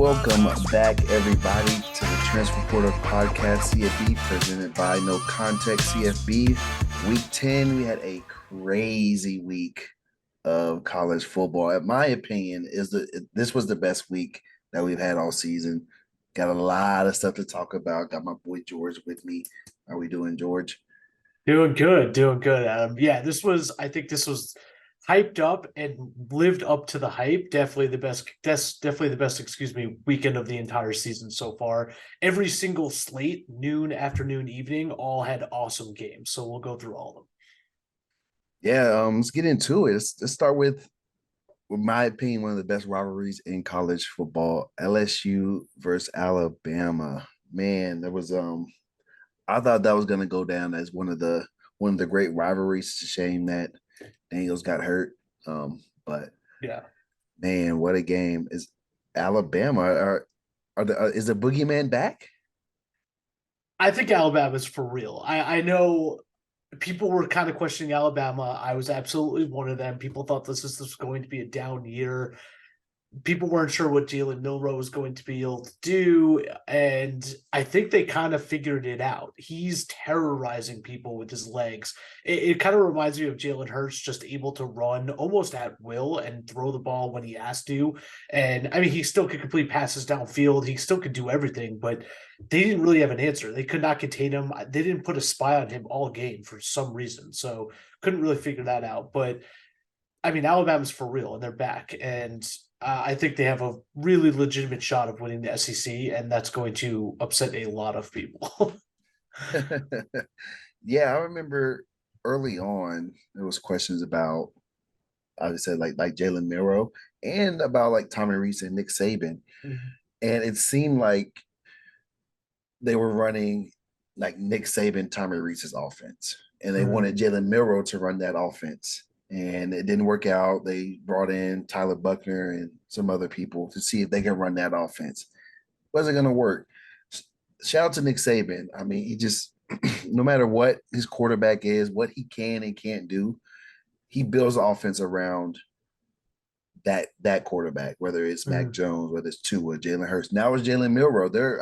Welcome back, everybody, to the Transfer Portal Podcast CFB, presented by No Context CFB. Week 10, we had a crazy week of college football. In my opinion, this was the best week that we've had all season. Got a lot of stuff to talk about. Got my boy George with me. How we doing, George? Doing good, doing good. Yeah, I think this was hyped up and lived up to the hype. Definitely the best, weekend of the entire season so far. Every single slate, noon, afternoon, evening, all had awesome games. So we'll go through all of them. Yeah, let's get into it. Let's start with my opinion, one of the best rivalries in college football, LSU versus Alabama. Man, there was I thought that was gonna go down as one of the great rivalries. It's a shame that Daniels got hurt. But Yeah. man, what a game. Is Alabama is the boogeyman back? I think Alabama's for real. I know people were kind of questioning Alabama. I was absolutely one of them. People thought this was going to be a down year. People weren't sure what Jalen Milroe was going to be able to do. And I think they kind of figured it out. He's terrorizing people with his legs. It kind of reminds me of Jalen Hurts, just able to run almost at will and throw the ball when he has to. And I mean, he still could complete passes downfield. He still could do everything, but they didn't really have an answer. They could not contain him. They didn't put a spy on him all game for some reason. So couldn't really figure that out. But I mean, Alabama's for real and they're back. And I think they have a really legitimate shot of winning the SEC, and that's going to upset a lot of people. Yeah, I remember early on there was questions about I would say like Jalen Milroe and about like Tommy Reese and Nick Saban. And it seemed like they were running like Nick Saban, Tommy Reese's offense, and they wanted Jalen Milroe to run that offense, and it didn't work out. They brought in Tyler Buckner and some other people to see if they can run that offense. Wasn't going to work. Shout out to Nick Saban. I mean, he just no matter what his quarterback is, what he can and can't do, he builds the offense around that quarterback, whether it's Mac Mhm. Jones, whether it's Tua, Jalen Hurts. Now it's Jalen Milroe. They're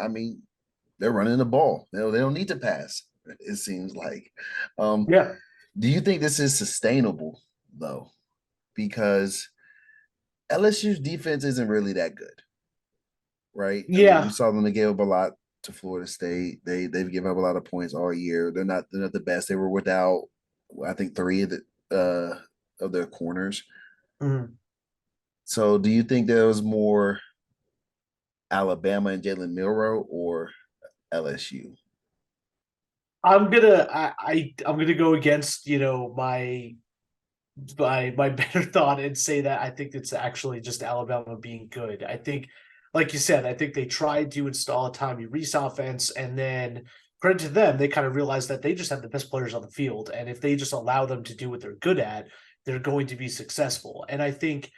running the ball. They don't need to pass. It seems like. Um, Yeah. do you think this is sustainable though? Because LSU's defense isn't really that good, right? I mean, we Yeah. saw them they gave up a lot to Florida State. They've given up a lot of points all year. They're not the best. They were without I think three of their corners. Mhm. So do you think there was more Alabama and Jalen Milroe or LSU? I'm gonna go against my better thought and say that I think it's actually just Alabama being good. I think, like you said, I think they tried to install a Tommy Reese offense, and then credit to them, they kind of realized that they just have the best players on the field, and if they just allow them to do what they're good at, they're going to be successful. And I think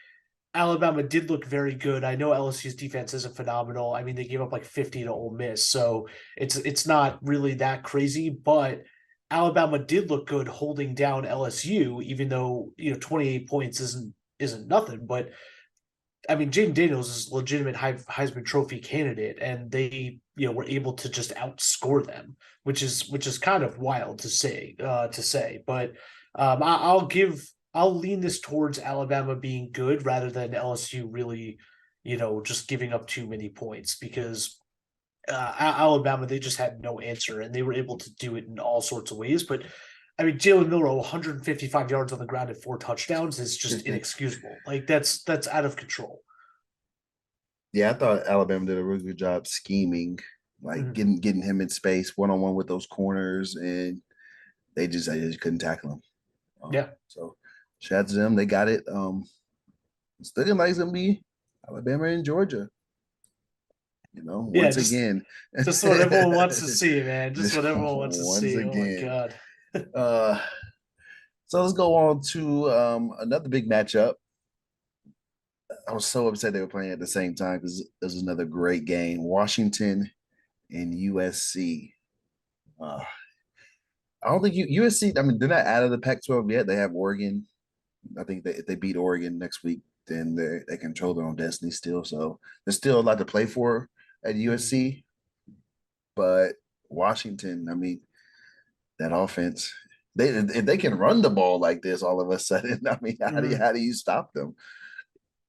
Alabama did look very good. I know LSU's defense isn't phenomenal. I mean, they gave up like 50 to Ole Miss, so it's not really that crazy, but Alabama did look good holding down LSU, even though 28 points isn't nothing. But I mean, Jaden Daniels is a legitimate Heisman Trophy candidate, and they were able to just outscore them, which is kind of wild to say. But I'll lean this towards Alabama being good rather than LSU really, just giving up too many points because Alabama, they just had no answer and they were able to do it in all sorts of ways. But I mean, Jalen Milroe, 155 yards on the ground and 4 touchdowns is just inexcusable. Like that's out of control. Yeah, I thought Alabama did a really good job scheming, like Mhm. getting him in space one on one with those corners, and they just couldn't tackle him. Yeah. So shout out to them, they got it. It's looking like it's gonna be Alabama and Georgia. Yeah, Once just again, just what everyone wants to see, man. Just what everyone wants to once see. Oh my again. god. Uh, so let's go on to another big matchup. I was so upset they were playing at the same time because this was another great game. Washington and USC. Uh, I don't think USC. I mean, they're not out of the Pac-12 yet. They have Oregon. I think that if they beat Oregon next week, then they control their own destiny still. So there's still a lot to play for at Mhm. USC, but Washington, I mean, that offense, they if they can run the ball like this all of a sudden, I mean, Mhm. how do you stop them?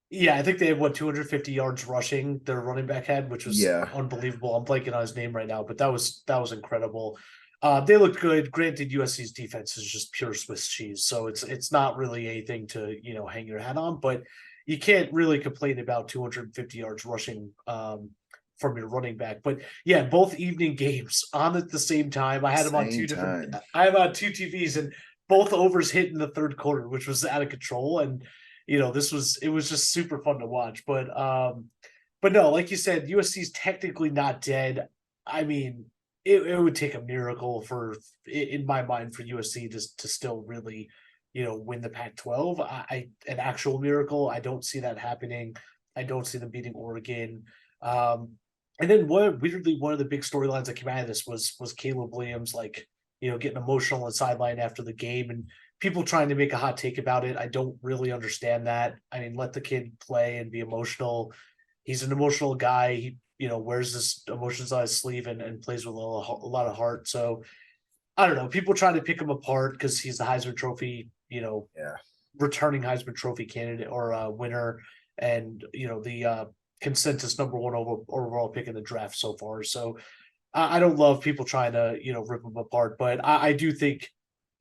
Yeah, I think they had what 250 yards rushing their running back had, which was Yeah, unbelievable. I'm blanking on his name right now, but that was incredible. They looked good. Granted, USC's defense is just pure Swiss cheese, so it's not really anything to hang your hat on. But you can't really complain about 250 yards rushing from your running back. But yeah, both evening games on at the same time. I had them on same two different. time. I have on two TVs, and both overs hit in the third quarter, which was out of control. And it was just super fun to watch. But no, like you said, USC's technically not dead. I mean, it would take a miracle in my mind, for USC to still really, win the Pac-12. An actual miracle. I don't see that happening. I don't see them beating Oregon. Um, and then weirdly, one of the big storylines that came out of this was Caleb Williams, like, getting emotional on the sideline after the game, and people trying to make a hot take about it. I don't really understand that. I mean, let the kid play and be emotional. He's an emotional guy. He, wears his emotions on his sleeve, and plays with a lot of heart. So I don't know. People trying to pick him apart because he's the Heisman Trophy, Yeah. returning Heisman Trophy candidate or winner, and the consensus number one overall pick in the draft so far. So I don't love people trying to rip him apart, but I do think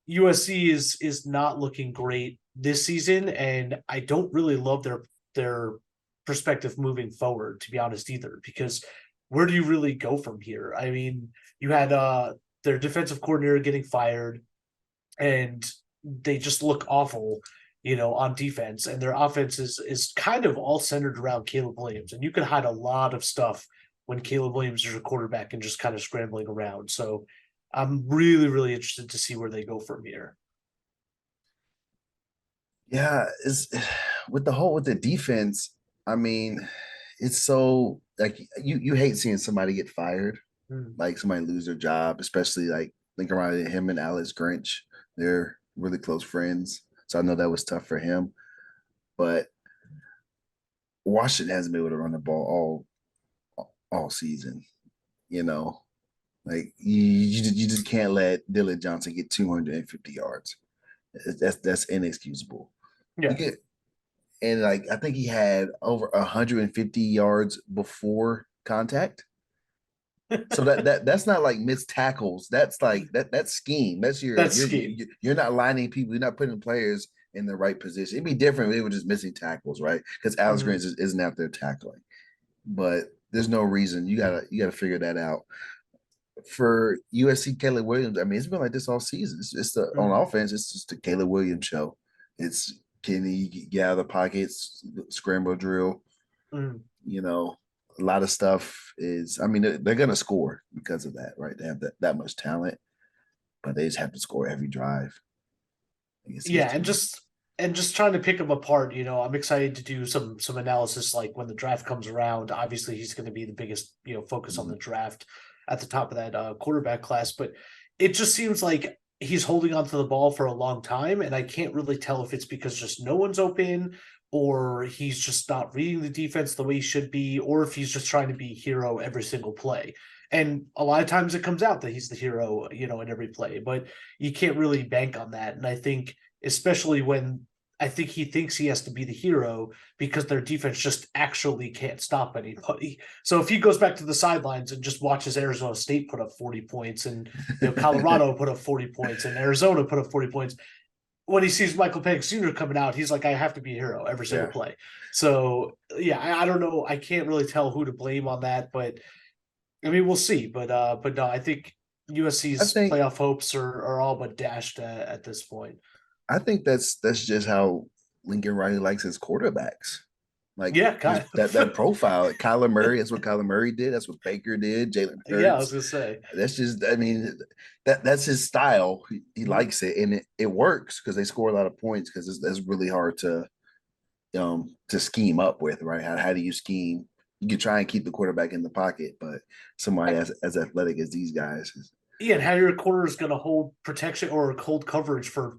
USC is not looking great this season, and I don't really love their perspective moving forward, to be honest, either. Because where do you really go from here? I mean, you had their defensive coordinator getting fired, and they just look awful, on defense, and their offense is kind of all centered around Caleb Williams, and you can hide a lot of stuff when Caleb Williams is your quarterback and just kind of scrambling around. So I'm really, really interested to see where they go from here. Yeah, it's with the defense, I mean, it's so like you hate seeing somebody get fired, Mm. like somebody lose their job, especially like think around him and Alex Grinch. They're really close friends. So I know that was tough for him. But Washington hasn't been able to run the ball all season, you know. Like you just can't let Dylan Johnson get 250 yards. That's inexcusable. You Yeah. get and like I think he had over 150 yards before contact. So that's not like missed tackles. That's like that's scheme. That's That's scheme. you're not lining people. You're not putting players in the right position. It'd be different if they were just missing tackles, right? Because Alex Grant Mhm. isn't out there tackling. But there's no reason you gotta figure that out. For USC Caleb Williams, I mean, it's been like this all season. It's the on Mhm. offense, it's just the Caleb Williams show. It's can he get out of the pockets, scramble drill, Mhm. you know, a lot of stuff is I mean, they're gonna score because of that, right? They have that much talent, but they just have to score every drive against these Yeah, teams. and just trying to pick him apart. I'm excited to do some analysis, like when the draft comes around. Obviously, he's going to be the biggest focus on Mhm. the draft at the top of that quarterback class. But it just seems like he's holding onto the ball for a long time, and I can't really tell if it's because just no one's open, or he's just not reading the defense the way he should be, or if he's just trying to be hero every single play. And a lot of times it comes out that he's the hero, in every play, but you can't really bank on that. And I think, especially when I think he thinks he has to be the hero because their defense just actually can't stop anybody. So if he goes back to the sidelines and just watches Arizona State put up 40 points, and Colorado put up 40 points, and Arizona put up 40 points, when he sees Michael Penix Jr. coming out, he's like, I have to be a hero every single Yeah, play. So yeah, I don't know. I can't really tell who to blame on that, but I mean, we'll see. But no, I think I USC's think playoff hopes are all but dashed at this point. that's just how Lincoln Riley likes his quarterbacks. Like Yeah, just kind that of. profile. Like Kyler Murray, that's what Kyler Murray did. That's what Baker did. Jalen Yeah, I was Hurts. gonna say. That's just, I mean, that's his style. He Mhm. likes it, and it works because they score a lot of points. Because that's really hard to scheme up with, right? How do you scheme? You can try and keep the quarterback in the pocket, but somebody as athletic as these guys, Yeah, and how your corner is going to hold protection or hold coverage for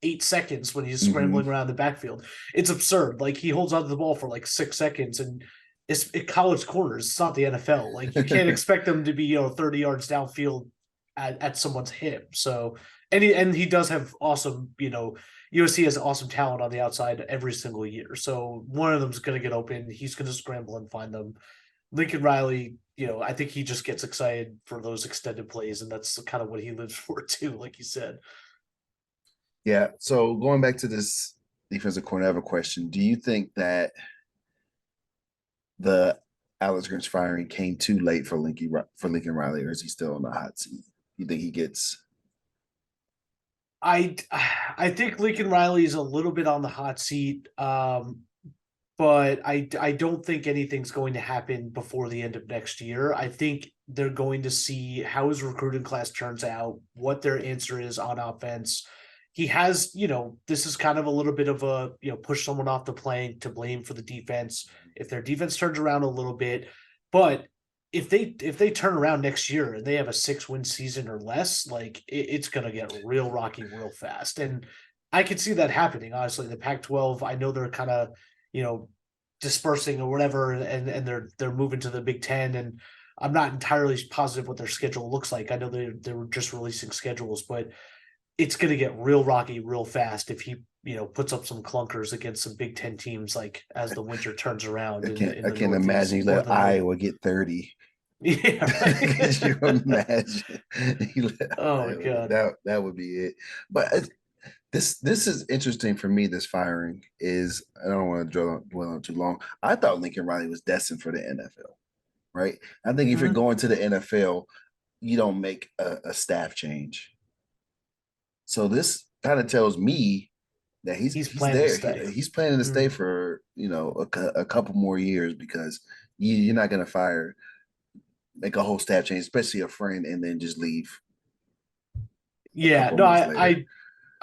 8 seconds when he's Hmm. scrambling around the backfield. It's absurd. Like he holds onto the ball for like 6 seconds, and it's college corners. It's not the NFL. Like you can't expect them to be 30 yards downfield at someone's hip. So and he does have awesome USC has awesome talent on the outside every single year. So one of them's going to get open. He's going to scramble and find them. Lincoln Riley, I think he just gets excited for those extended plays, and that's kind of what he lives for too, like you said. Yeah. So going back to this defensive corner, I have a question. Do you think that the Alex Grinch firing came too late for Lincoln Riley, or is he still on the hot seat? You think he gets? I I think Lincoln Riley is a little bit on the hot seat, but I don't think anything's going to happen before the end of next year. I think they're going to see how his recruiting class turns out, what their answer is on offense. He has, this is kind of a little bit of a, push someone off the plank to blame for the defense. If their defense turns around a little bit, but if they turn around next year and they have a 6-win season or less, like it's gonna get real rocky real fast. And I could see that happening. Honestly, the Pac-12, I know they're kind of, you know, dispersing or whatever, and they're moving to the Big Ten, and I'm not entirely positive what their schedule looks like. I know they were just releasing schedules, but it's going to get real rocky real fast if he puts up some clunkers against some Big Ten teams like as the winter turns around in I the can't imagine Northeast you or let the North. Iowa get 30. Yeah, Could you right. imagine? Oh my god. That would be it. But this is interesting for me. This firing is I don't want to dwell on too long. I thought Lincoln Riley was destined for the NFL, right? I think if you're Mhm. going to the NFL, you don't make a staff change. So this kind of tells me that He's he's planning to there. stay. He's planning to stay Mhm. for a couple more years because you're not going to make a whole staff change, especially a friend, and then just leave a Yeah, couple no, months I, later. I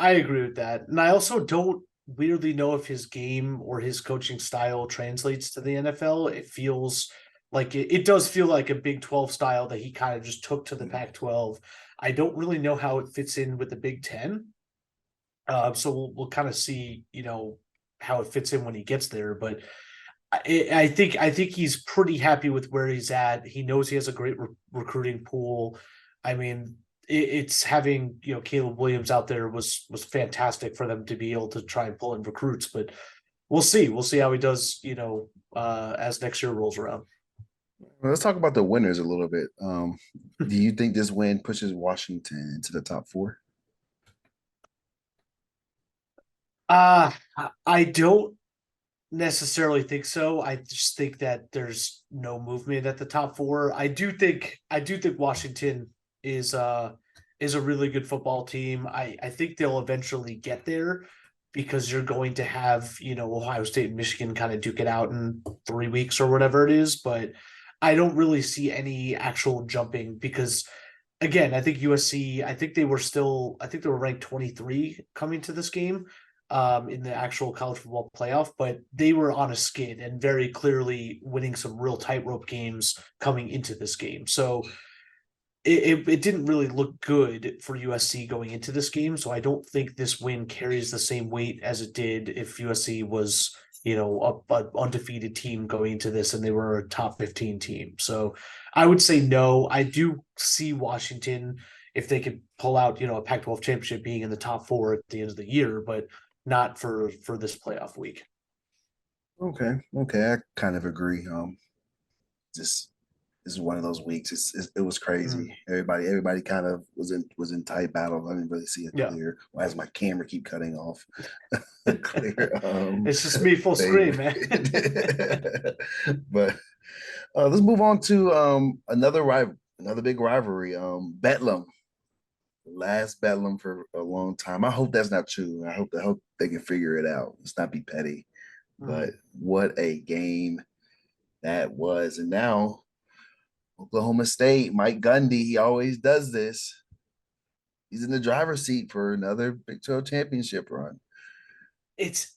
I agree with that. And I also don't weirdly know if his game or his coaching style translates to the NFL. It feels like it does feel like a Big 12 style that he kind of just took to the Pac 12. I don't really know how it fits in with the Big 10. So we'll kind of see, how it fits in when he gets there. But I think he's pretty happy with where he's at. He knows he has a great recruiting pool. I mean, it's having Caleb Williams out there was fantastic for them to be able to try and pull in recruits. But we'll see. We'll see how he does. As next year rolls around. Well, let's talk about the winners a little bit. Do you think this win pushes Washington into the top four? Uh I don't necessarily think so. I just think that there's no movement at the top four. I do think Washington is uh is a really good football team. I think they'll eventually get there because you're going to have, Ohio State and Michigan kind of duke it out in 3 weeks or whatever it is, but I don't really see any actual jumping because again, I think USC, I think they were ranked 23 coming to this game in the actual college football playoff, but they were on a skid and very clearly winning some real tightrope games coming into this game. So it didn't really look good for USC going into this game. So I don't think this win carries the same weight as it did if USC was, a undefeated team going into this and they were a top 15 team. So I would say no. I do see Washington if they could pull out, a Pac-12 championship being in the top four at the end of the year, but not for this playoff week. Okay, I kind of agree. Just this is one of those weeks. It was crazy. Mm, Everybody kind of was in tight battle. I didn't really see a yeah. clear. Why does my camera keep cutting off? A clear It's just me full screen, favorite. man. But let's move on to another big rivalry. Bedlam, last Bedlam for a long time. I hope that's not true. I hope they can figure it out. Let's not be petty. But Mm. what a game that was. And now Oklahoma State, Mike Gundy, he always does this. He's in the driver's seat for another Big 12 championship run.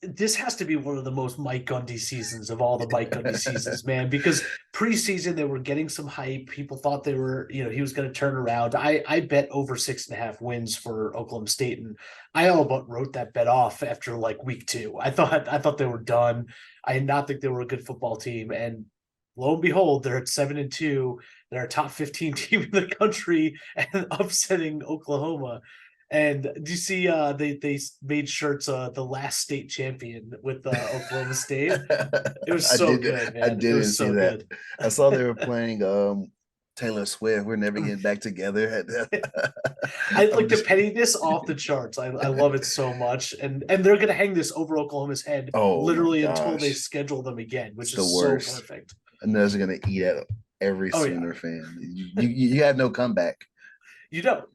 this has to be one of the most Mike Gundy seasons of all the Mike Gundy seasons, man. Because preseason they were getting some hype. People thought they were, he was going to turn around. I bet over 6.5 wins for Oklahoma State, and I all but wrote that bet off after like week two. I thought they were done. I did not think they were a good football team, and lo and behold, they're at 7-2. They're a top 15 team in the country and upsetting Oklahoma. And do you see they made shirts the last state champion with Oklahoma State? It was I so did. good, I man. It didn't was see so that. good. I saw they were playing Taylor Swift. We're never getting back together. I I'm like the just. pettiness off the charts. I love it so much. And they're gonna hang this over Oklahoma's head Oh my literally until they gosh, schedule them again, it's which the is so worst. perfect. And they're gonna eat at every Oh yeah. Sooner fan. You had no comeback. You know.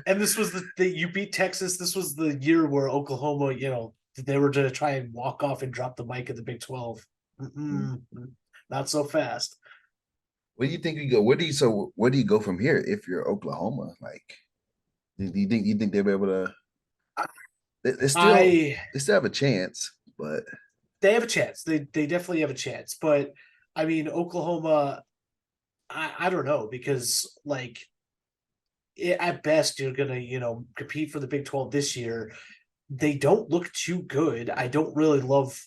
And this was the you beat Texas. This was the year where Oklahoma, they were going to try and walk off and drop the mic at the Big 12. Not so fast. Where do you think you go? Where do you go from here if you're Oklahoma? Like, do you think they'll be able to? They still I they still have a chance, but They have a chance. They definitely have a chance. But I mean, Oklahoma, I don't know because like at best you're gonna compete for the Big 12 this year. They don't look too good. I don't really love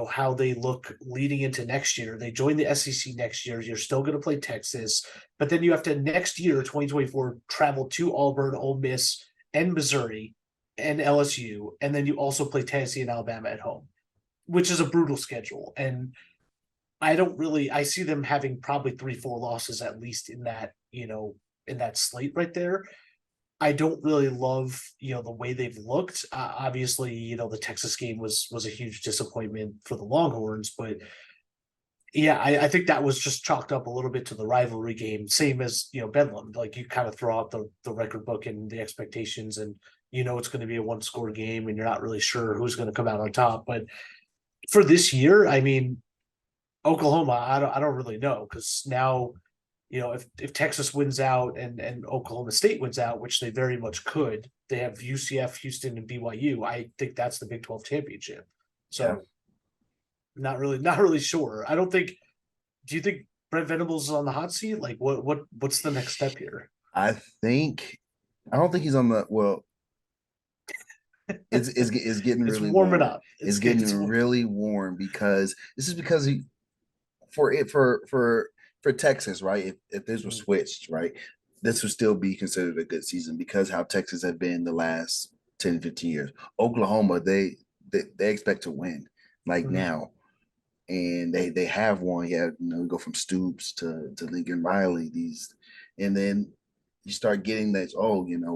how they look leading into next year. They join the SEC next year. You're still going to play Texas, but then you have to next year 2024 travel to Auburn, Ole Miss, and Missouri, and LSU, and then you also play Tennessee and Alabama at home, which is a brutal schedule. And I see them having probably 3-4 losses at least in that slate right there. I don't really love the way they've looked. Obviously, the Texas game was a huge disappointment for the Longhorns, but yeah, I think that was just chalked up a little bit to the rivalry game, same as Bedlam. Like you kind of throw out the record book and the expectations, and it's going to be a one score game, and you're not really sure who's going to come out on top. But for this year, I mean, Oklahoma, I don't really know because now if Texas wins out and Oklahoma State wins out, which they very much could, they have UCF, Houston, and BYU. I think that's the Big 12 championship. yeah, So not really sure. I don't think. Do you think Brent Venables is on the hot seat? Like what's the next step here? I think I don't think he's on the well. It's getting It's really warming warm. up. It's It's getting really warm because this is because he for it for Texas, right? If this was switched, right, this would still be considered a good season because how Texas have been the last 10, 15 years. Oklahoma, they expect to win like mm-hmm. now. And they have won. Yeah, we go from Stoops to Lincoln Riley, and then you start getting that,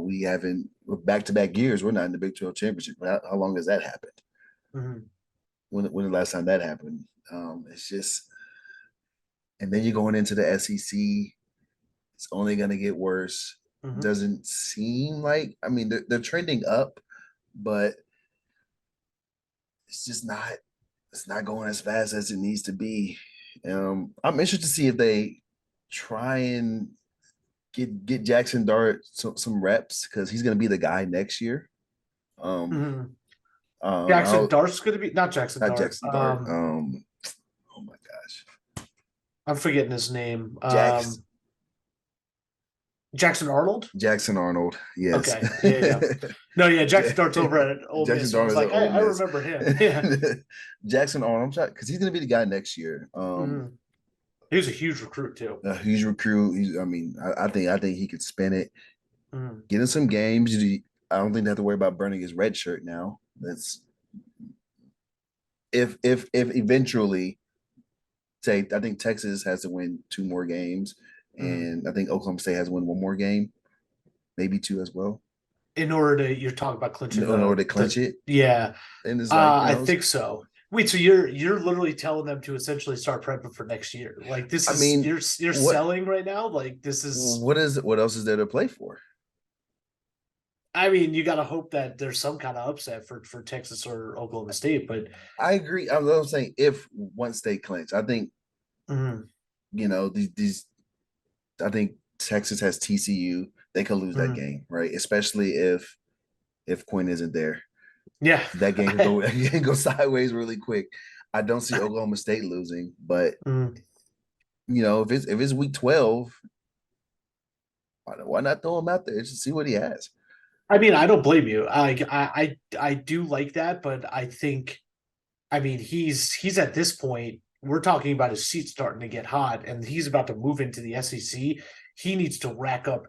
we haven't back to back years, we're not in the Big 12 championship. How long has that happened? Mm-hmm. When the last time that happened? It's just and then you're going into the SEC. It's only going to get worse. Mm-hmm. Doesn't seem like, I mean, they're trending up, but it's just not. It's not going as fast as it needs to be. I'm interested to see if they try and get Jackson Dart some reps because he's going to be the guy next year. Um, Mm-hmm. Jackson I'll Dart's going to be not Jackson not Dart. Jackson Dart. Oh my gosh, I'm forgetting his name. Jackson Jackson Arnold. Jackson Arnold. Yes, Okay. Yeah, yeah. No, yeah, Jackson Dart's over at Ole Jackson Miss. I Dart was is at like, I, Ole I Miss. remember him. Yeah. Jackson Arnold, because he's going to be the guy next year. Mm-hmm. He was a huge recruit too. A huge recruit. I mean, I think he could spin it. Mm-hmm. Get in some games. I don't think they have to worry about burning his red shirt now. That's if eventually say I think Texas has to win 2 more games, Mm-hmm. and I think Oklahoma State has to win 1 more game, maybe 2 as well, In order to, you're talking about clinching in order to the clinch it. yeah, And it's like I think so. Wait, so you're literally telling them to essentially start prepping for next year? Like this I is mean, you're what selling right now? Like this is. what else is there to play for? I mean, you got to hope that there's some kind of upset for Texas or Oklahoma State, but I agree. I'm saying if once they clinch, I think mm-hmm. these I think Texas has TCU. They could lose that Mm-hmm. game, right? Especially if Quinn isn't there. Yeah. That game could go that can go sideways really quick. I don't see Oklahoma State losing, but Mm. if it's week 12, why not throw him out there just see what he has? I mean, I don't blame you. I do like that, but I think, I mean, he's at this point, we're talking about his seat starting to get hot, and he's about to move into the SEC. He needs to rack up.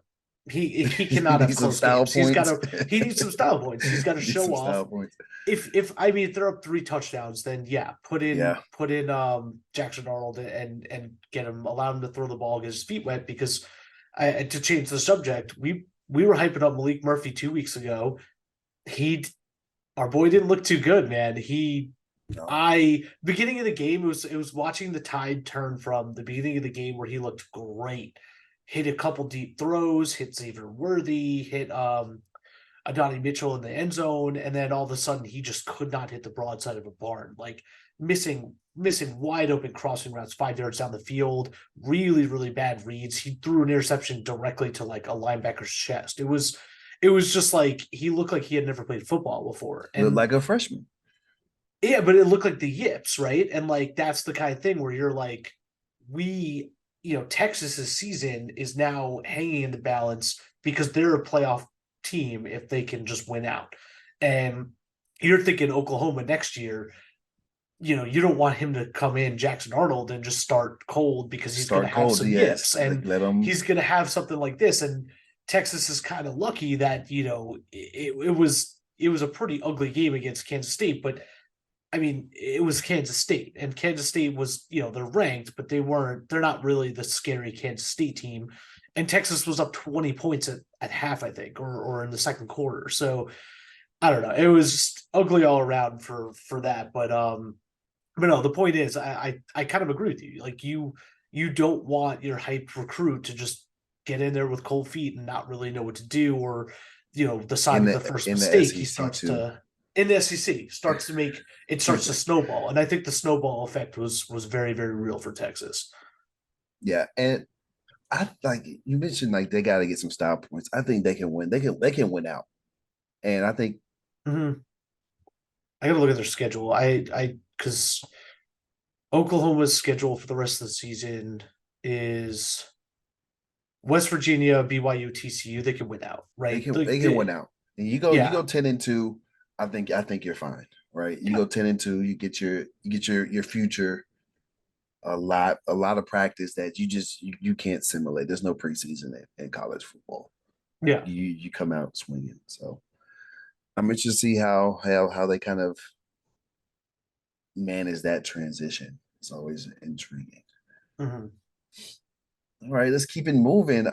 He He cannot have needs some close style games. He's got points. to. He needs some style points. He's got to He needs show some off. style points. If I mean, if they're up 3 touchdowns, then yeah, Yeah. put in Jackson Arnold and get him, allow him to throw the ball, get his feet wet. Because to change the subject, we were hyping up Malik Murphy 2 weeks ago. He Our boy didn't look too good, man. No. I beginning of the game, it was watching the tide turn from the beginning of the game where he looked great, hit a couple deep throws, hit Xavier Worthy, hit Adonai Mitchell in the end zone, and then all of a sudden he just could not hit the broadside of a barn, like missing wide open crossing routes 5 yards down the field, really really bad reads. He threw an interception directly to like a linebacker's chest. It was just like he looked like he had never played football before, Look and like a freshman. yeah, but it looked like the yips, right? And like that's the kind of thing where you're like, we, Texas's season is now hanging in the balance because they're a playoff team if they can just win out. And you're thinking Oklahoma next year, you don't want him to come in, Jackson Arnold, and just start cold because he's going to Start have cold, some yes. yips Like and let them he's going to have something like this. And Texas is kind of lucky that, it was a pretty ugly game against Kansas State, but I mean, it was Kansas State, and Kansas State was, they're ranked, but they're not really the scary Kansas State team. And Texas was up 20 points at half, I think, or in the second quarter. So I don't know. It was just ugly all around for that. But no, the point is, I kind of agree with you. Like you don't want your hyped recruit to just get in there with cold feet and not really know what to do, or decide in with the the first in the mistake, he SEC starts too. to in the SEC starts to snowball. And I think the snowball effect was very, very real for Texas. Yeah, and I like you mentioned like they got to get some style points. I think they can win. They can win out, and I think Mm-hmm. I gotta look at their schedule. I because Oklahoma's schedule for the rest of the season is West Virginia, BYU, TCU. They can win out, they right? can Like they can win out. And you go yeah, 10-2. I think you're fine, right? You yeah. go 10-2. You get your future a lot of practice that you can't simulate. There's no preseason in college football. Yeah. You come out swinging. So I'm interested to see how they kind of manage that transition. It's always intriguing. Mm-hmm. All right, let's keep it moving.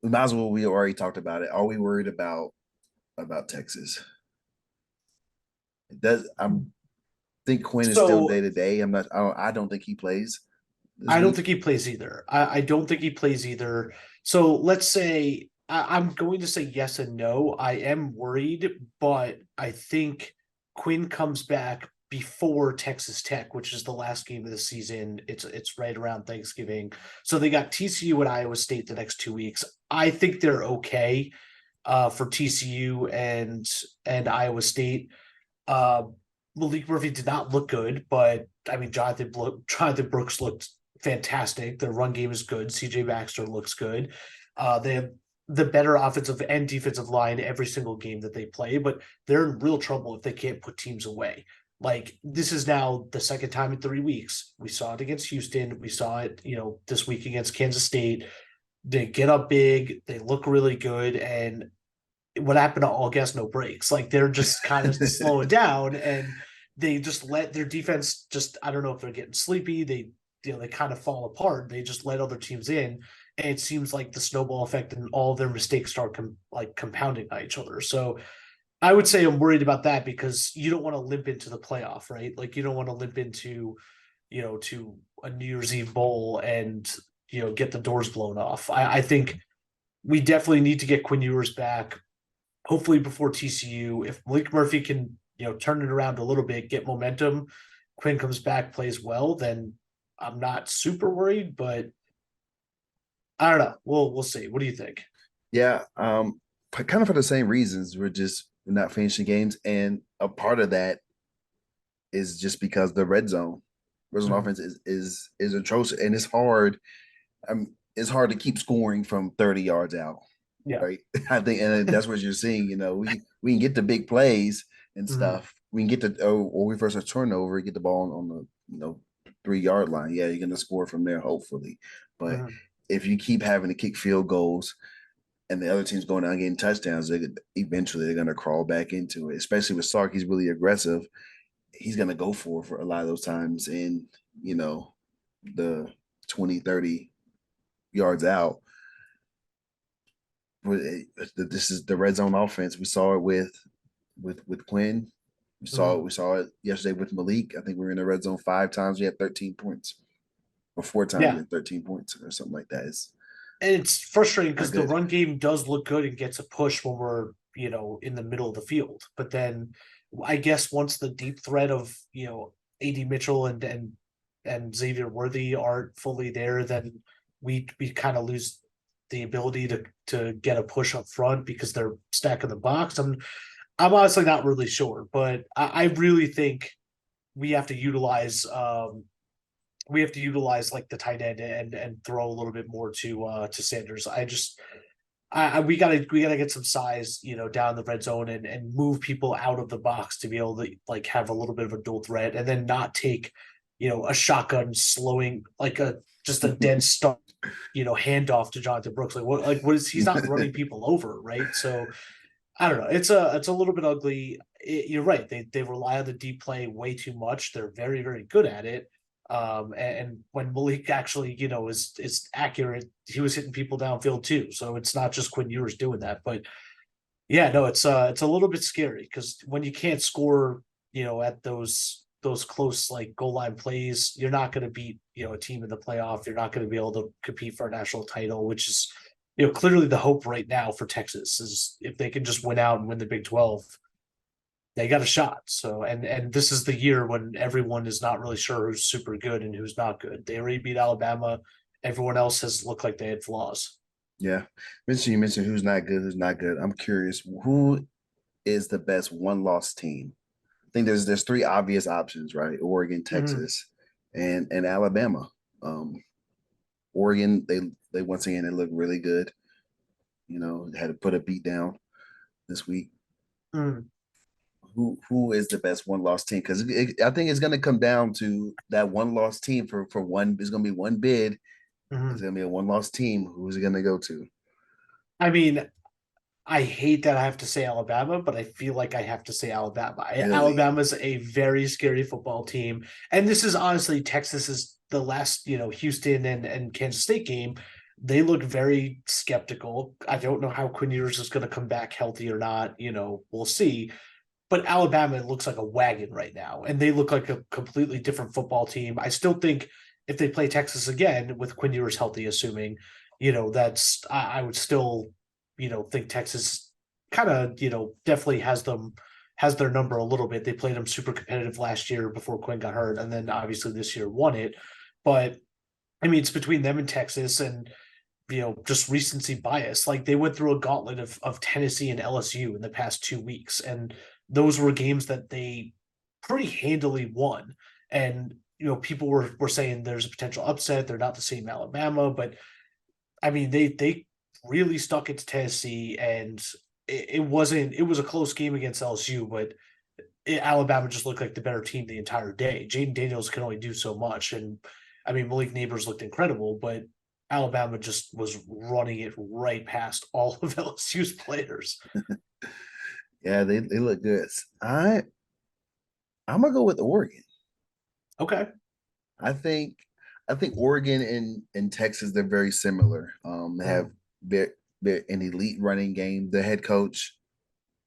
We might as well. We already talked about it. Are we worried about Texas? It does I think Quinn is still day So to day. I'm not. I don't think he plays this I don't week. think he plays either. I don't think he plays either. So let's say I'm going to say yes and no. I am worried, but I think Quinn comes back before Texas Tech, which is the last game of the season. It's right around Thanksgiving. So they got TCU and Iowa State the next 2 weeks. I think they're okay for TCU and Iowa State. Uh, Malik Murphy did not look good, but I mean, Jonathan Brooks looked fantastic. Their run game is good. CJ Baxter looks good. They have the better offensive and defensive line every single game that they play, but they're in real trouble if they can't put teams away. Like this is now the second time in 3 weeks. We saw it against Houston. We saw it, this week against Kansas State. They get up big. They look really good, and what happened to all gas no breaks. Like they're just kind of slowing down, and they just let their defense just, I don't know if they're getting sleepy. They kind of fall apart. They just let other teams in. And it seems like the snowball effect and all of their mistakes start compounding by each other. So I would say I'm worried about that because you don't want to limp into the playoff, right? Like you don't want to limp into, to a New Year's Eve bowl and, get the doors blown off. I think we definitely need to get Quinn Ewers back, hopefully before TCU. If Malik Murphy can, turn it around a little bit, get momentum, Quinn comes back, plays well, then I'm not super worried, but I don't know. We'll see. What do you think? Yeah, kind of for the same reasons. We're just We're not finishing games, and a part of that is just because the red zone Mhm. offense is atrocious, and it's hard. It's hard to keep scoring from 30 yards out, Yeah. right? I think, and that's what you're seeing. We can get the big plays and Mhm. stuff. We can get the or we first a turnover, get the ball on the 3 yard line. Yeah, you're gonna score from there, hopefully. But Mhm. if you keep having to kick field goals and the other team's going down getting touchdowns, eventually they're gonna crawl back into it. Especially with Sark, he's really aggressive. He's gonna go for a lot of those times, and you know the 20, 30 yards out. This is the red zone offense. We saw it with Quinn. Mhm. We saw it yesterday with Malik. I think we were in the red zone 5 times. We had 13 points, or 4 times we Yeah. had 13 points, or something like that. It's And it's frustrating not because the good. run game does look good and gets a push when we're, in the middle of the field. But then I guess once the deep threat of, AD Mitchell and Xavier Worthy aren't fully there, then we kind of lose the ability to get a push up front because they're stacking the box. I'm honestly not really sure, but I really think we have to utilize like the tight end and throw a little bit more to Sanders. We gotta get some size, down the red zone and move people out of the box to be able to like have a little bit of a dual threat and then not take, a shotgun slowing like a just a dead stop, handoff to Jonathan Brooks. What is he's not running people over, right? So I don't know. It's a little bit ugly. You're right. They rely on the deep play way too much. They're very very good at it. And when Malik actually is accurate, he was hitting people downfield too. So it's not just Quinn Ewers doing that. But yeah, no, it's a little bit scary because when you can't score, at those close like goal line plays, you're not going to beat a team in the playoff. You're not going to be able to compete for a national title, which is clearly the hope right now for Texas is if they can just win out and win the Big 12, they got a shot. So and this is the year when everyone is not really sure who's super good and who's not good. They already beat Alabama. Everyone else has looked like they had flaws. Yeah, you mentioned who's not good, who's not good. I'm curious, who is the best one loss team? I think there's three obvious options, right? Oregon, Mm-hmm. Texas, and Alabama. Um, Oregon, they once again they look really good. Had to put a beat down this week. Mm-hmm. Who is the best one loss team? Because I think it's going to come down to that one loss team for one. It's going to be one bid. It's Mm-hmm. going to be a one loss team. Who's it going to go to? I mean, I hate that I have to say Alabama, but I feel like I have to say Alabama. Really? Alabama's a very scary football team. And this is honestly Texas's the last, Houston and Kansas State game. They look very skeptical. I don't know how Quinn Ewers is going to come back healthy or not. We'll see. But Alabama looks like a wagon right now, and they look like a completely different football team. I still think if they play Texas again with Quinn Ewers healthy, assuming, that's I would still, think Texas kind of, definitely has their number a little bit. They played them super competitive last year before Quinn got hurt, and then obviously this year won it. But I mean, it's between them and Texas, and just recency bias. Like they went through a gauntlet of Tennessee and LSU in the past 2 weeks, and those were games that they pretty handily won. And people were saying there's a potential upset. They're not the same Alabama, but I mean they really stuck it to Tennessee, and it wasn't. It was a close game against LSU, but Alabama just looked like the better team the entire day. Jaden Daniels can only do so much, and I mean Malik Neighbors looked incredible, but Alabama just was running it right past all of LSU's players. Yeah, they look good. I'm gonna go with Oregon. Okay. I think I think Oregon and Texas they're very similar. They have Mm, very, an elite running game. The head coach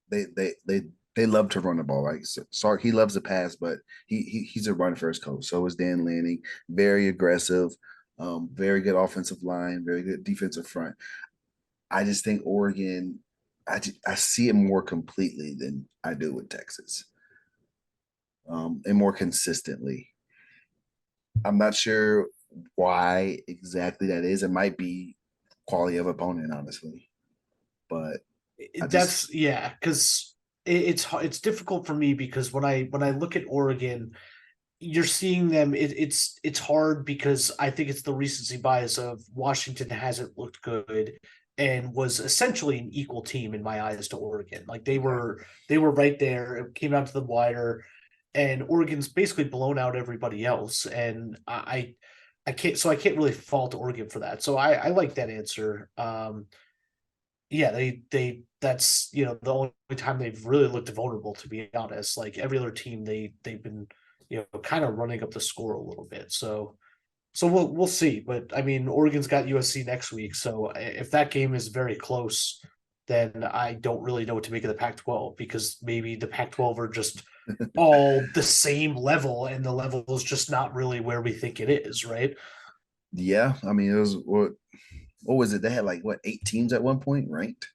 they they they they love to run the ball. Like Sark, he loves to pass, but he's a run first coach. So is Dan Lanning. Very aggressive, very good offensive line, very good defensive front. I just think Oregon. I see it more completely than I do with Texas, and more consistently. I'm not sure why exactly that is. It might be quality of opponent, honestly, but I just that's yeah, because it's difficult for me because when I look at Oregon, you're seeing them. It's hard because I think it's the recency bias of Washington hasn't looked good and was essentially an equal team in my eyes to Oregon. Like Yeah. they were right there. It came out to the wire, and Oregon's basically blown out everybody else. And I can't really fault Oregon for that. So I like that answer. Yeah, they that's the only time they've really looked vulnerable, to be honest. Like every other team, they've been kind of running up the score a little bit. So we'll see. But I mean, Oregon's got USC next week, so if that game is very close, then I don't really know what to make of the Pac-12 because maybe the Pac-12 are just all the same level, and the level is just not really where we think it is, right? Yeah, I mean, it was what was it? They had like what 8 teams at one point, ranked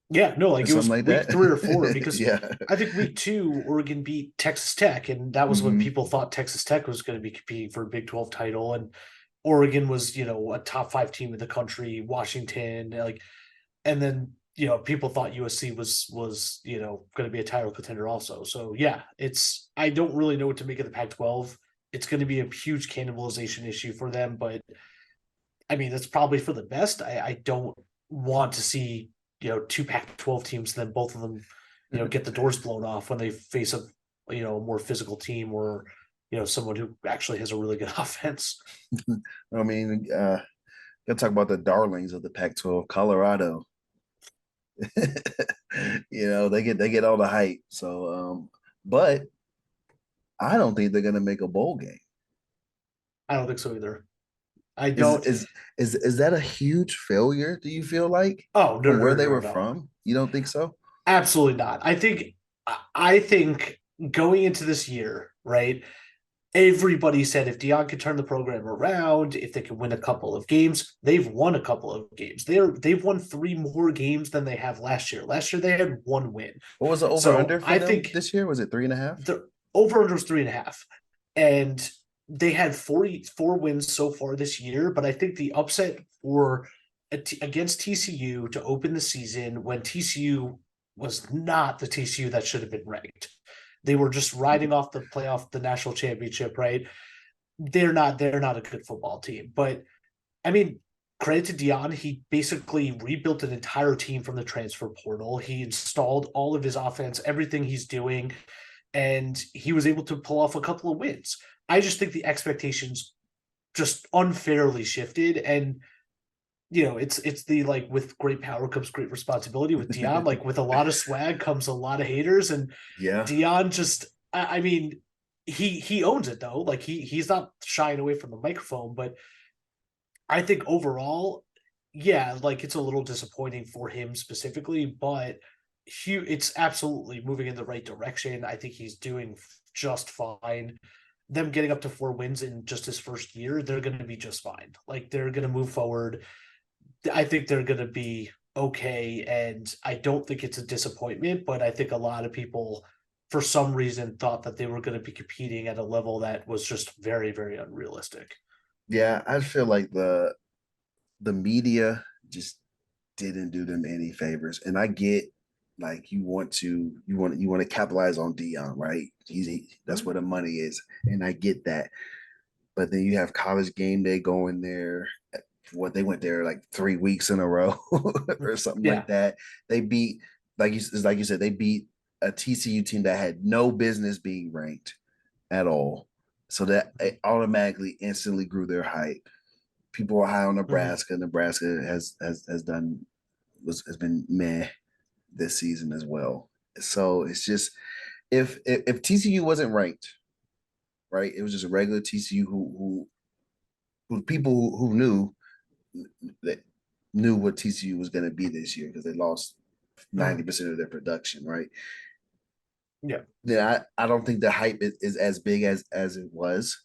Yeah, no, or like it something was like week that. 3 or 4 because Yeah. I think week 2 Oregon beat Texas Tech, and that was when Hmm. people thought Texas Tech was going to be competing for a Big 12 title, and Oregon was a top 5 team in the country. Washington, like, and then people thought USC was going to be a title contender also. So yeah, it's I don't really know what to make of the Pac-12. It's going to be a huge cannibalization issue for them, but I mean, that's probably for the best. I don't want to see, 2 Pac-12 teams, and then both of them, get the doors blown off when they face a more physical team or, someone who actually has a really good offense. I mean, gotta talk about the darlings of the Pac-12, Colorado. They get all the hype. So, but I don't think they're gonna make a bowl game. I don't think so either. I Is don't. is is that a huge failure? Do you feel like Oh, no, from no, where no, they no, were no. from? You don't think so? Absolutely not. I think going into this year, right? Everybody said if Dion could turn the program around, if they could win a couple of games, they've won a couple of games. They've won 3 more games than they have last year. Last year they had 1 win. What was the over So under for I them think this year? Was it 3.5? the over under was 3.5. And they had 44 wins so far this year, but I think the upset for against TCU to open the season when TCU was not the TCU that should have been ranked. They were just riding off the playoff, the national championship, right? They're not a good football team. But I mean, credit to Dion, he basically rebuilt an entire team from the transfer portal. He installed all of his offense, everything he's doing, and he was able to pull off a couple of wins. I just think the expectations just unfairly shifted, and it's the like with great power comes great responsibility with Dion. Like with a lot of swag comes a lot of haters, and Yeah. Dion just I mean he owns it though. Like he's not shying away from the microphone, but I think overall, yeah, like it's a little disappointing for him specifically, but it's absolutely moving in the right direction. I think he's doing just fine. Them getting up to 4 wins in just his first year, they're going to be just fine. Like they're going to move forward. I think they're going to be okay. And I don't think it's a disappointment, but I think a lot of people, for some reason, thought that they were going to be competing at a level that was just very, very unrealistic. Yeah, I feel like the media just didn't do them any favors. And I get like you want to capitalize on Dion, right? That's where the money is. And I get that. But then you have college game day going there. What they went there like 3 weeks in a row or something like Yeah. that. They beat like you said, they beat a TCU team that had no business being ranked at all. So that it automatically instantly grew their hype. People are high on Mhm. Nebraska. Nebraska has been meh this season as well. So it's just if TCU wasn't ranked, right? It was just a regular TCU who people who that knew what TCU was going to be this year because they lost Mhm. 90% of their production, right? Yeah. Then I don't think the hype is as big as it was,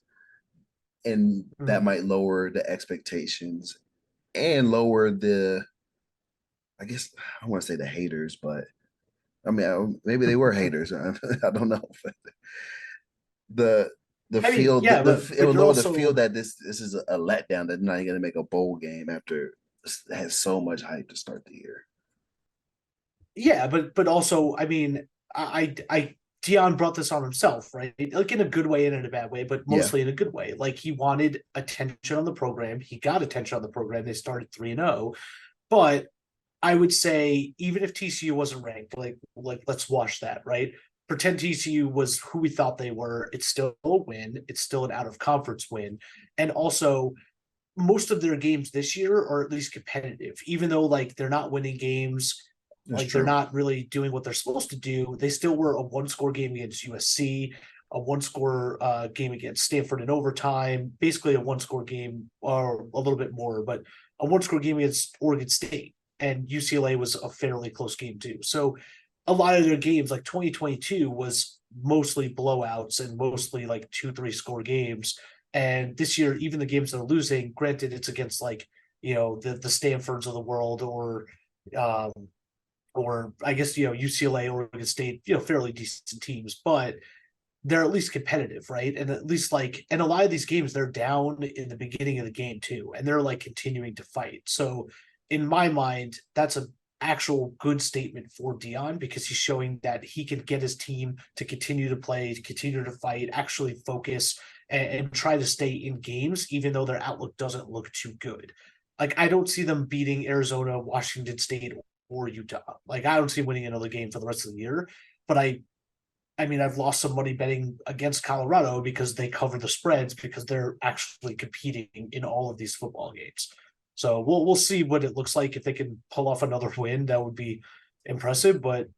and that Mhm. might lower the expectations and lower the I guess I don't want to say the haters, but I mean maybe they were haters. I don't know. the the I mean, feel yeah, it but will you're lower the feel also that this is a letdown that they're not going to make a bowl game after it has so much hype to start the year. yeah, but also, I mean, Dion brought this on himself, right? Like in a good way and in a bad way, but Yeah, mostly in a good way. Like he wanted attention on the program. He got attention on the program. They started 3-0. But I would say even if TCU wasn't ranked, like let's watch that, right? Pretend TCU was who we thought they were. It's still a win. It's still an out of conference win. And also most of their games this year are at least competitive, even though like they're not winning games, that's like they're true. not really doing what they're supposed to do. They still were a one score game against USC, a one score game against Stanford in overtime, basically a one score game or a little bit more, but a one score game against Oregon State. And UCLA was a fairly close game too. So a lot of their games, like 2022, was mostly blowouts and mostly like 2-3 score games. And this year, even the games they're losing, granted, it's against like the Stanfords of the world um, or I guess UCLA, Oregon State, fairly decent teams, but they're at least competitive, right? And at least like, and a lot of these games they're down in the beginning of the game too, and they're like continuing to fight. So, in my mind, that's a actual good statement for Dion because he's showing that he can get his team to continue to play, to continue to fight, actually focus and try to stay in games, even though their outlook doesn't look too good. Like I don't see them beating Arizona, Washington State, or Utah. Like I don't see winning another game for the rest of the year. But I mean, I've lost some money betting against Colorado because they cover the spreads because they're actually competing in all of these football games. So we'll see what it looks like if they can pull off another win. That would be impressive. But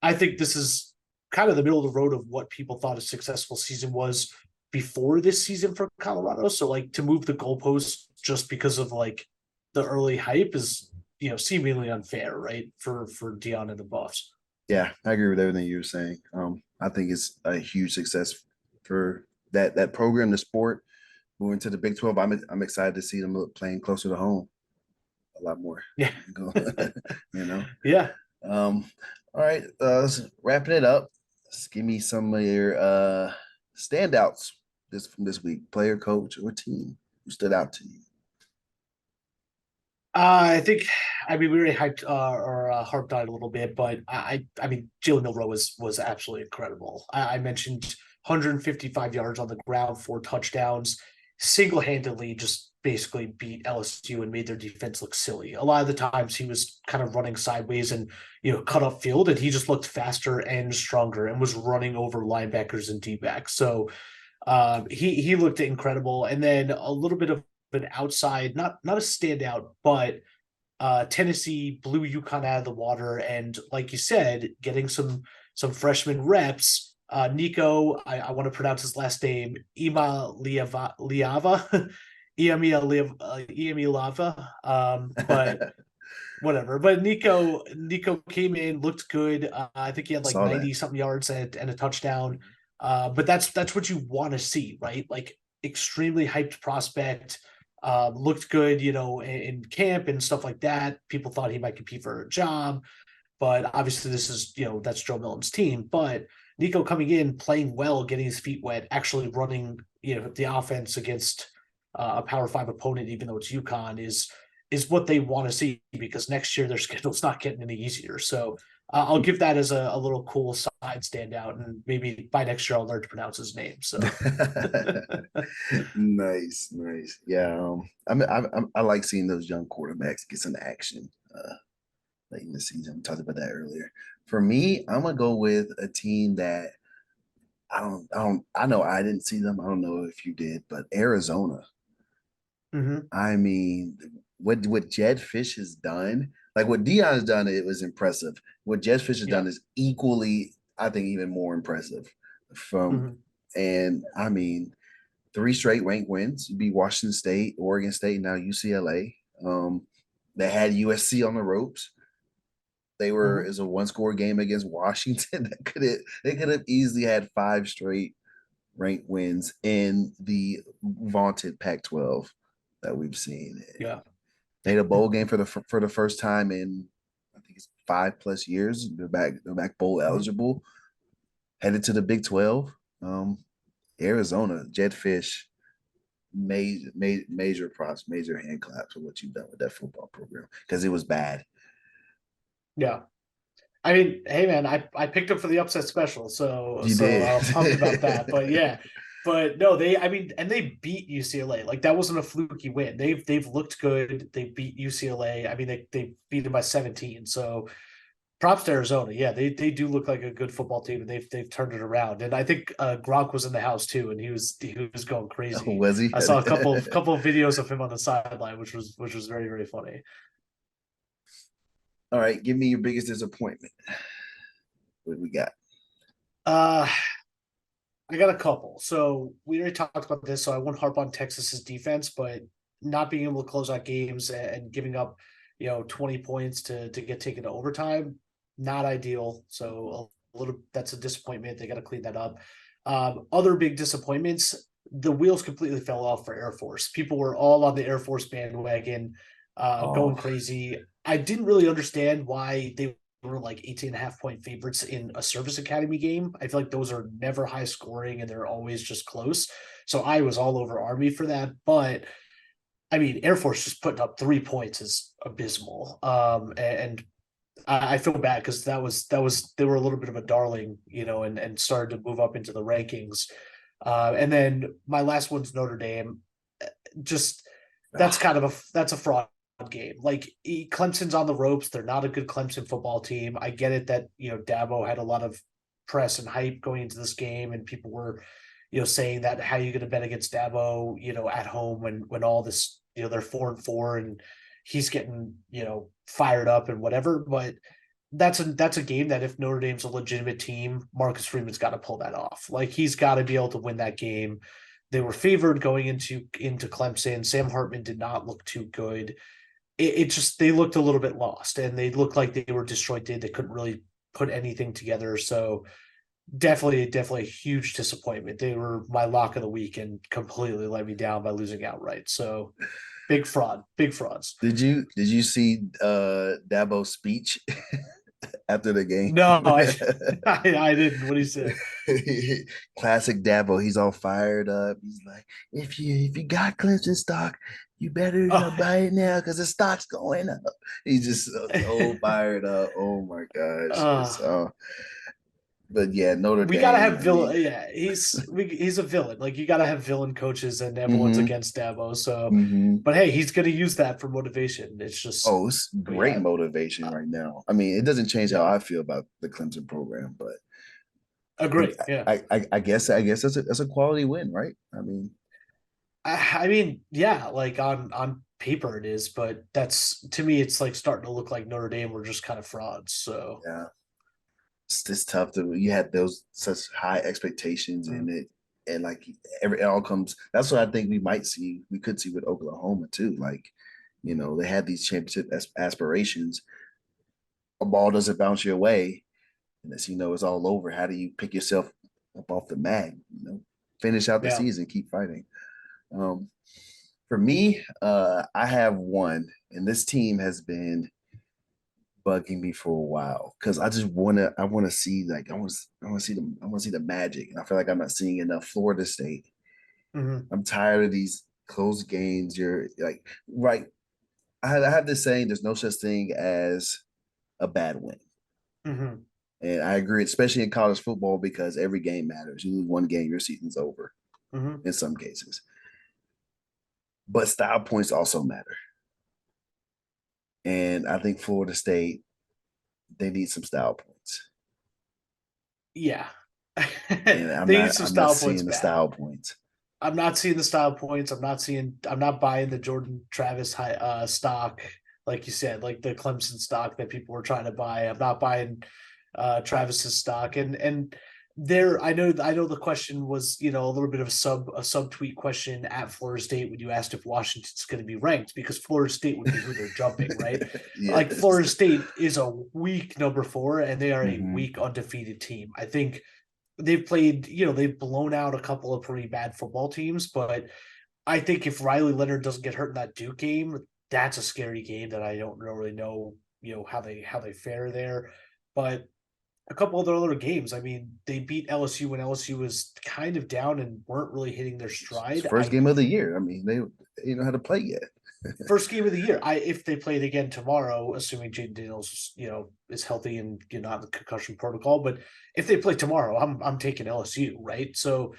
I think this is kind of the middle of the road of what people thought a successful season was before this season for Colorado. So like to move the goalposts just because of like the early hype is seemingly unfair, right? For Dion and the Buffs. Yeah, I agree with everything you were saying. I think it's a huge success for that program, the sport, moving to the Big 12. I'm excited to see them playing closer to home a lot more. Yeah, you know. yeah. Um, all right, wrapping it up. Let's give me some of your standouts from this week, player, coach, or team who stood out to you. I think, I mean, we already hyped or harped on it a little bit, but I mean, Jalen Milroe was absolutely incredible. I mentioned 155 yards on the ground, 4 touchdowns, single handedly just basically beat LSU and made their defense look silly. A lot of the times he was kind of running sideways and cut up field, and he just looked faster and stronger and was running over linebackers and D backs. So he looked incredible, and then a little bit of an outside, not a standout, but Tennessee blew UConn out of the water, and like you said, getting some freshman reps. Nico, I want to pronounce his last name, Liava, Lava, but whatever. But Nico came in, looked good. I think he had like Saw that. 90 something yards and a touchdown. But that's what you want to see, right? Like extremely hyped prospect. Looked good, in camp and stuff like that. People thought he might compete for a job, but obviously this is that's Joe Milton's team. But Nico coming in, playing well, getting his feet wet, actually running the offense against a Power Five opponent, even though it's UConn, is what they want to see because next year their schedule's not getting any easier. So I'll give that as a little cool side standout, and maybe by next year I'll learn to pronounce his name. So Nice, nice. Yeah, I like seeing those young quarterbacks get some action late in the season. We talked about that earlier. For me, I'm gonna go with a team that I know I didn't see them. I don't know if you did, but Arizona. mm-hmm. I mean, what Jed Fish has done, like what Dion has done, it was impressive. What Jed Fish has Yeah. done is equally, I think, even more impressive. From Mm-hmm. and I mean, 3 straight ranked wins. You beat Washington State, Oregon State, now UCLA. They had USC on the ropes. They were Mm-hmm. is a 1 score game against Washington. They could have easily had 5 straight ranked wins in the vaunted Pac-12 that we've seen. Yeah. They had a bowl game for the first time in I think it's 5+ years. They're back bowl Mm-hmm. eligible. Headed to the Big 12. Arizona, Jetfish, major props, major hand claps for what you've done with that football program because it was bad. Yeah. I mean, hey man, I picked up for the upset special, so You did. I'm pumped about that. But yeah, but no, they I mean, and they beat UCLA. Like that wasn't a fluky win. They've looked good. They beat UCLA. I mean, they beat them by 17. So props to Arizona. Yeah, they do look like a good football team, and they've turned it around. And I think Gronk was in the house too, and he was going crazy. Was he? I saw a couple of videos of him on the sideline, which was very very funny. All right, give me your biggest disappointment. What we got? Uh I got a couple. So we already talked about this, so I won't harp on Texas's defense, but not being able to close out games and giving up, 20 points to get taken to overtime, not ideal. So a little that's a disappointment. They got to clean that up. Other big disappointments, the wheels completely fell off for Air Force. People were all on the Air Force bandwagon, going Oh, crazy. I didn't really understand why they were like 18.5 point favorites in a service academy game. I feel like those are never high scoring and they're always just close. So I was all over Army for that. But I mean, Air Force just putting up 3 points is abysmal. And I feel bad because that was they were a little bit of a darling, and started to move up into the rankings. And then my last one's Notre Dame. Just ah, that's a fraud game. Like Clemson's on the ropes. They're not a good Clemson football team. I get it that Dabo had a lot of press and hype going into this game, and people were saying that how are you going to bet against Dabo at home when all this they're 4-4 and he's getting fired up and whatever. But that's a game that if Notre Dame's a legitimate team, Marcus Freeman's got to pull that off. Like he's got to be able to win that game. They were favored going into Clemson. Sam Hartman did not look too good. It just they looked a little bit lost, and they looked like they were disjointed. They couldn't really put anything together. So definitely a huge disappointment. They were my lock of the week and completely let me down by losing outright. So big frauds. did you see Dabo's speech after the game? No, I didn't. What he said? Classic Dabo. He's all fired up. He's like, if you got Clemson stock, you better Oh, buy it now because the stock's going up. He's just so fired up. Oh my gosh. uh, So, but yeah, Notre we gotta Dame. have I mean, villain. Yeah, he's a villain. Like you gotta have villain coaches, and everyone's mm-hmm, against Dabo. So, mm-hmm. but hey, he's gonna use that for motivation. It's just, Oh, it's but great yeah, motivation uh, right now. I mean, it doesn't change how yeah, I feel about the Clemson program, but agree. Yeah, I guess that's a quality win, right? I mean, I mean, yeah, like on paper it is, but that's to me, it's like starting to look like Notre Dame were just kind of frauds. So, yeah, it's tough to you had those such high expectations in mm, it, and like it all comes. That's what I think we could see with Oklahoma too. Like, they had these championship aspirations. A ball doesn't bounce your way, and as you know, it's all over. How do you pick yourself up off the mat? Finish out the yeah. season, keep fighting. Um, for me, I have one, and this team has been bugging me for a while because I want to see like I want to see the magic, and I feel like I'm not seeing enough. Florida State. Hmm. I'm tired of these close games. You're like right. I have this saying: there's no such thing as a bad win, Hmm. and I agree, especially in college football because every game matters. You lose one game, your season's over Hmm. in some cases. But style points also matter, and I think Florida State they need some style points, Yeah. and I'm They need not some I'm not style points seeing the bad. style points. I'm not seeing the style points. I'm not buying the Jordan Travis stock, like you said, like the Clemson stock that people were trying to buy. I'm not buying Travis's stock. And there I know the question was, a little bit of a sub tweet question at Florida State when you asked if Washington's going to be ranked because Florida State would be who they're jumping, right? Like Yes. Florida State is a weak number 4 and they are a Mm-hmm. weak undefeated team. I think they've blown out a couple of pretty bad football teams, but I think if Riley Leonard doesn't get hurt in that Duke game, that's a scary game that I don't really know, how they fare there. But a couple of other games, I mean, they beat LSU when LSU was kind of down and weren't really hitting their It's stride. first game of the year. I mean, they know how to play yet. first game of the year. If they played again tomorrow, assuming Jaden Daniels, is healthy and not in the concussion protocol, but if they play tomorrow, I'm taking LSU, right? So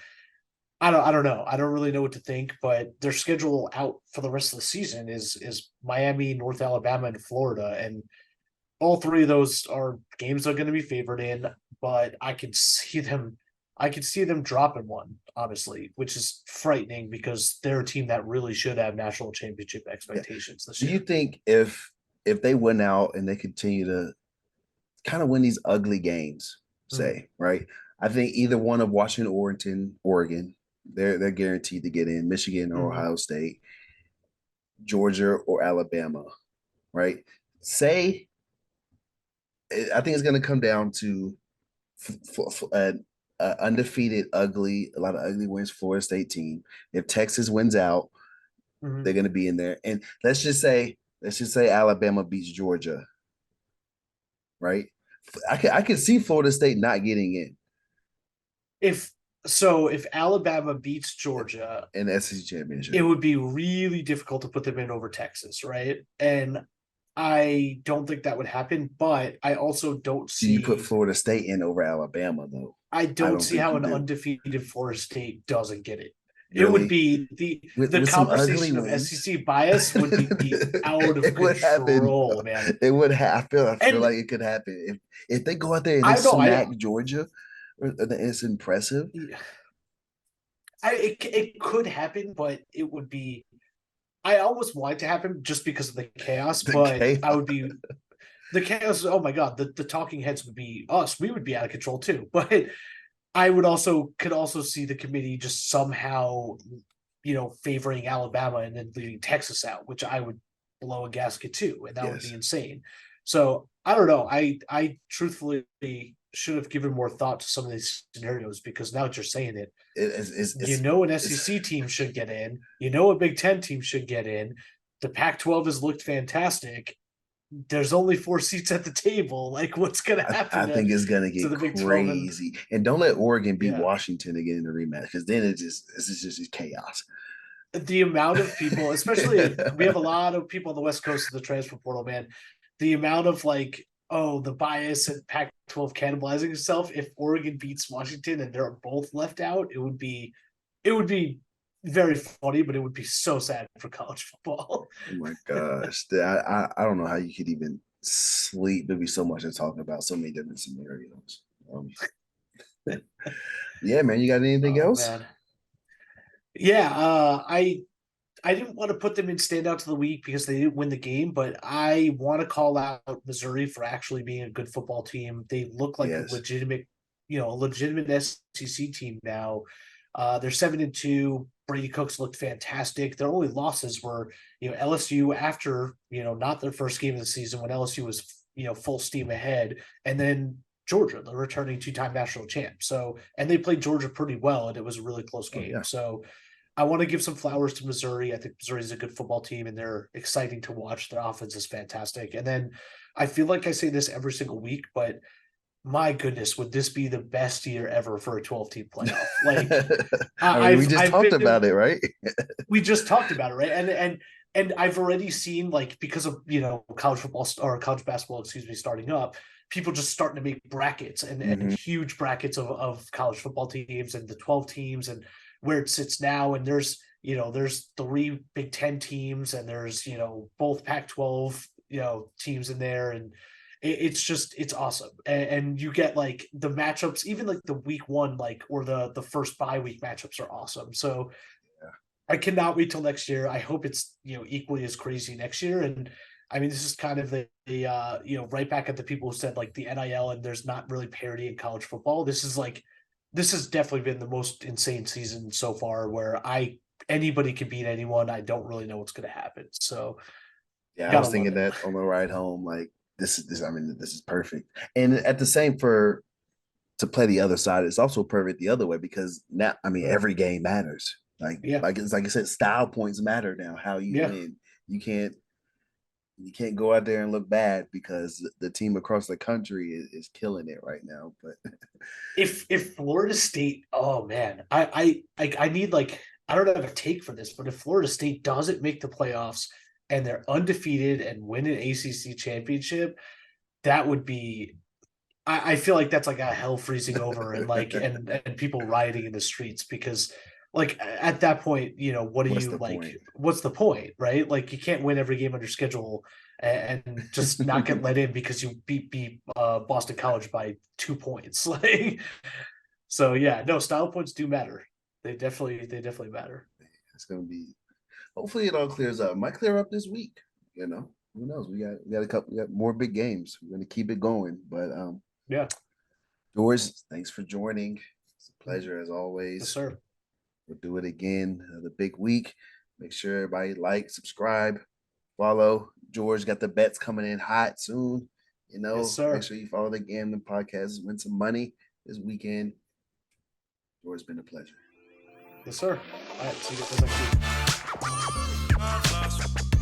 I don't know. I don't really know what to think, but their schedule out for the rest of the season is Miami, North Alabama, and Florida, and all three of those are games they're going to be favored in. But I could see them dropping one, honestly, which is frightening because they're a team that really should have national championship Yeah. expectations this Do you year. think if they win out and they continue to kind of win these ugly games, Mm, say, right? I think either one of Washington, Oregon, they're guaranteed to get in. Michigan or mhm, Ohio State, Georgia or Alabama, right? Say, I think it's going to come down to undefeated, ugly, a lot of ugly wins Florida State team. If Texas wins out, mhm. they're going to be in there. And let's just say Alabama beats Georgia, right? I could see Florida State not getting in If Alabama beats Georgia, in the SEC it championship. would be really difficult to put them in over Texas, right? And I don't think that would happen, but I also don't Do you put see Florida State in over Alabama though? I I don't don't see think how you an do. undefeated Florida State doesn't get it. It would Really, be the with some ugly conversation of wins. SEC bias would be out of It would happen. control, man. It would have. I feel And like it could happen if they go out there and they I know smack Georgia. It's impressive. it could happen, but it would be I almost want it to happen just because of the chaos, The but I chaos. would be the chaos. Oh my god, the talking heads would be us. We would be out of control too. But I could also see the committee just somehow, favoring Alabama and then leaving Texas out, which I would blow a gasket too, and that would be Yes. insane. So I don't know. I truthfully should have given more thought to some of these scenarios because now that you're saying it, an It's SEC team should get in. A Big Ten team should get in. The Pac-12 has looked fantastic. There's only 4 seats at the table. Like, what's going to happen I think it's gonna to get the Big 12? And crazy. And don't let Oregon beat yeah, Washington again in the rematch because then it's just chaos. the amount of people, especially we have a lot of people on the West Coast of the transfer portal, man. The amount of the bias and Pac-12 cannibalizing itself. If Oregon beats Washington and they're both left out, it would be very funny, but it would be so sad for college football. Oh my gosh. I don't know how you could even sleep. There'd be so much to talk about, so many different scenarios. Um, yeah, man, you got anything Oh else? man, yeah. I didn't want to put them in standout to the week because they didn't win the game, but I want to call out Missouri for actually being a good football team. They look like Yes. a legitimate SEC team now. They're 7-2. Brady Cooks looked fantastic. Their only losses were, LSU after, not their first game of the season when LSU was, full steam ahead, and then Georgia, the returning two-time national champ. So, and they played Georgia pretty well, and it was a really close Oh game. yeah. So I want to give some flowers to Missouri. I think Missouri is a good football team and they're exciting to watch. Their offense is fantastic. And then I feel like I say this every single week, but my goodness, would this be the best year ever for a 12-team playoff? Like I mean, we just I've talked been about it, right? we just talked about it, right? And I've already seen because of college football or college basketball, excuse me, starting up, people just starting to make brackets and Hmm. huge brackets of college football teams and the 12 teams and where it sits now. And there's 3 Big Ten teams and there's both Pac-12 teams in there and it's awesome and you get like the matchups even like the week one or the first bye week matchups are awesome. So I cannot wait till next year. I hope it's equally as crazy next year. And I mean, this is kind of the right back at the people who said like the NIL and there's not really parity in college football. This has definitely been the most insane season so far where anybody can beat anyone. I don't really know what's going to happen. So Yeah, I gotta was love thinking it. that on the ride home. Like this. I mean, this is perfect. And at the same for to play the other side, it's also perfect the other way because now, I mean, Mm. every game matters. Like Yeah, like it's like I said, style points matter now. How you yeah. win. You can't you can't go out there and look bad because the team across the country is killing it right now. But If Florida State, oh man, I need I don't have a take for this, but if Florida State doesn't make the playoffs and they're undefeated and win an ACC championship, that would be. I feel like that's like a hell freezing over and like and people rioting in the streets because like at that point, what do What's you the like? point? What's the point, right? Like you can't win every game on your schedule and just not get let in because you beat Boston College by 2 points. Like so, yeah, no, style points do matter. They definitely matter. It's gonna be. Hopefully, it all clears up. Might clear up this week. Who knows? We got a couple. We got more big games. We're gonna keep it going. But Yeah, George, thanks for joining. It's a yes, pleasure as always. sir. We'll do it again. The big week. Make sure everybody like, subscribe, follow. George got the bets coming in hot soon. Yes, Make sir. sure you follow the Gambling Podcast. Win some money this weekend. George, it's been a pleasure. Yes, sir. All right, see you guys next week.